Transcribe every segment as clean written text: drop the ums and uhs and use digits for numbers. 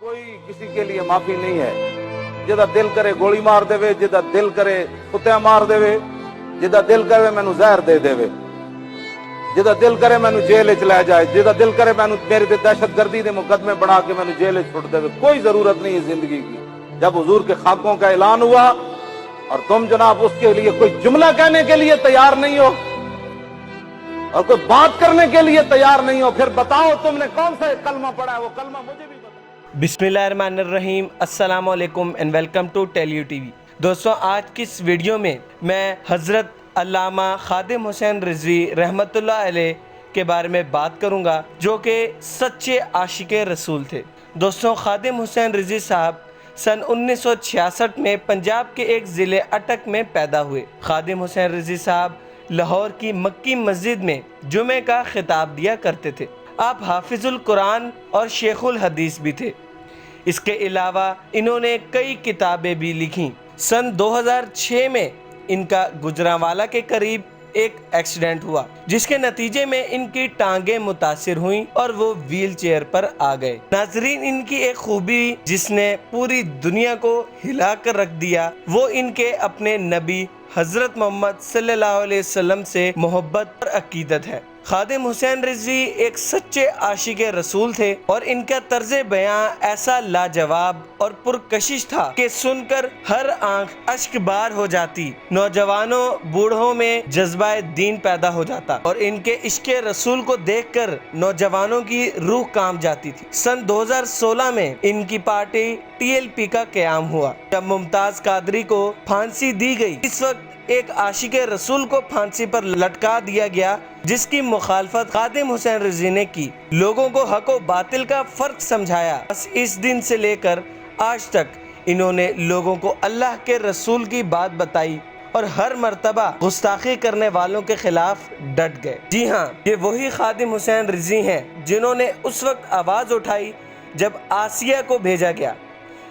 कोई किसी के लिए माफी नहीं है। जिदा दिल करे गोली मार देवे, जिदा दिल करे कुत्ते मार देवे, जिदा दिल करे मैनू जहर दे देवे, जिदा दिल करे मैनू जेल च लै जाए, जिदा दिल करे मैनू मेरे ते दहशतगर्दी के मुकदमे बना के मैनू जेल च छुट देवे। कोई जरूरत नहीं है जिंदगी की। जब हुजूर के खाकों का ऐलान हुआ और तुम जनाब उसके लिए कोई जुमला कहने के लिए तैयार नहीं हो और कोई बात करने के लिए तैयार नहीं हो, फिर बताओ तुमने कौन सा कलमा पढ़ा है? वो कलमा मुझे भी बताओ। बिस्मिल्लाहिर्रहमानिर्रहीम, अस्सलामु अलैकुम and welcome to Tell You TV. दोस्तों, आज की इस वीडियो में मैं हज़रत अल्लामा खादिम हुसैन रिजवी रहमतुल्लाह अलैह के बारे में बात करूंगा, जो कि सच्चे आशिक़े रसूल थे। दोस्तों, खादिम हुसैन रिजवी साहब सन 1966 में पंजाब के एक ज़िले अटक में पैदा हुए। खादिम हुसैन रिजवी साहब लाहौर की मक्की मस्जिद में जुमे का खिताब दिया करते थे। आप हाफिजुल कुरान और शेखुल हदीस भी थे। इसके अलावा इन्होंने कई किताबें भी लिखीं। सन 2006 में इनका गुजरांवाला के करीब एक एक्सीडेंट हुआ, जिसके नतीजे में इनकी टांगें मुतासिर हुईं और वो व्हील चेयर पर आ गए। नाजरीन, इनकी एक खूबी जिसने पूरी दुनिया को हिला कर रख दिया, वो इनके अपने नबी हजरत मोहम्मद सल्लल्लाहु अलैहि वसल्लम से मोहब्बत और अकीदत है। खादिम हुसैन रिजवी एक सच्चे आशिक़े रसूल थे और इनका तर्ज बयां ऐसा लाजवाब और पुरकशिश था कि सुनकर हर आंख अश्कबार हो जाती। नौजवानों बूढ़ों में जज्बा दीन पैदा हो जाता और इनके इश्क़े रसूल को देखकर नौजवानों की रूह कांप जाती थी। सन 2016 में इनकी पार्टी TLP का क़याम हुआ। जब मुमताज़ कादरी को फांसी दी गई, इस वक्त एक आशिक़े रसूल को फांसी पर लटका दिया गया, जिसकी मुखालफत खादिम हुसैन रिजवी ने की। लोगों को हक व बातिल का फर्क समझाया। बस इस दिन से लेकर आज तक इन्होंने लोगों को अल्लाह के रसूल की बात बताई और हर मर्तबा गुस्ताखी करने वालों के खिलाफ डट गए। जी हाँ, ये वही खादिम हुसैन रिजवी हैं जिन्होंने उस वक्त आवाज़ उठाई जब आसिया को भेजा गया।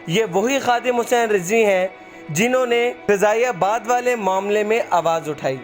ये वही खादिम हुसैन रिजवी हैं जिन्होंने फ़िज़ाइयाबाद वाले मामले में आवाज़ उठाई।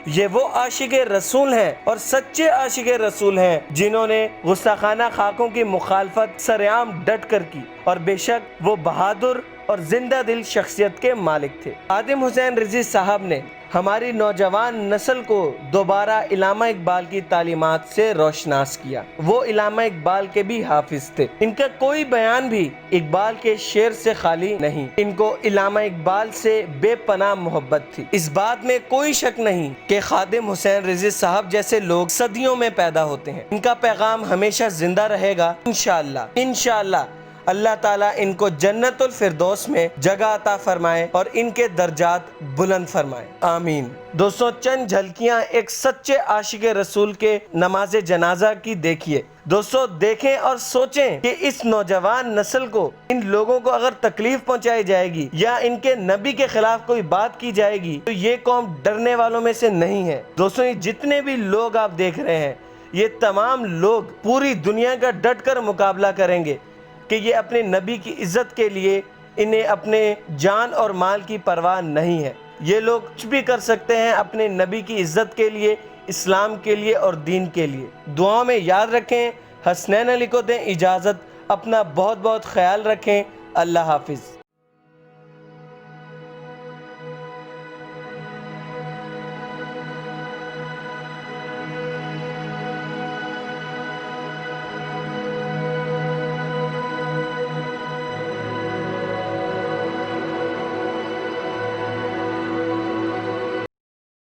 ये वो आशिक़े रसूल हैं और सच्चे आशिक़े रसूल हैं जिन्होंने गुस्ताखाना खाकों की मुखालफत सरेआम डट कर की, और बेशक वो बहादुर और जिंदा दिल शख्सियत के मालिक थे। खादिम हुसैन रिजवी साहब ने हमारी नौजवान नस्ल को दोबारा अल्लामा इकबाल की तालीमात से रोशनास किया। वो अल्लामा इकबाल के भी हाफिज थे। इनका कोई बयान भी इकबाल के शेर से खाली नहीं। इनको अल्लामा इकबाल से बेपनाह मोहब्बत थी। इस बात में कोई शक नहीं कि खादिम हुसैन रिजवी साहब जैसे लोग सदियों में पैदा होते हैं। इनका पैगाम हमेशा जिंदा रहेगा इंशाअल्लाह। इंशाअल्लाह अल्लाह ताला इनको जन्नतुल फिरदौस में जगह अता फरमाए और इनके दर्जात बुलंद फरमाए, आमीन। दोस्तों, चंद झलकियां एक सच्चे आशिक़े रसूल के नमाज जनाजा की देखिए। दोस्तों, देखें और सोचें कि इस नौजवान नस्ल को, इन लोगों को अगर तकलीफ पहुंचाई जाएगी या इनके नबी के खिलाफ कोई बात की जाएगी तो ये कौम डरने वालों में से नहीं है। दोस्तों, ये जितने भी लोग आप देख रहे हैं, ये तमाम लोग पूरी दुनिया का डट कर मुकाबला करेंगे कि ये अपने नबी की इज़्ज़त के लिए, इन्हें अपने जान और माल की परवाह नहीं है। ये लोग कुछ भी कर सकते हैं अपने नबी की इज़्ज़त के लिए, इस्लाम के लिए और दीन के लिए। दुआओं में याद रखें। हसनैन अली को दें इजाज़त। अपना बहुत बहुत ख्याल रखें। अल्लाह हाफिज़।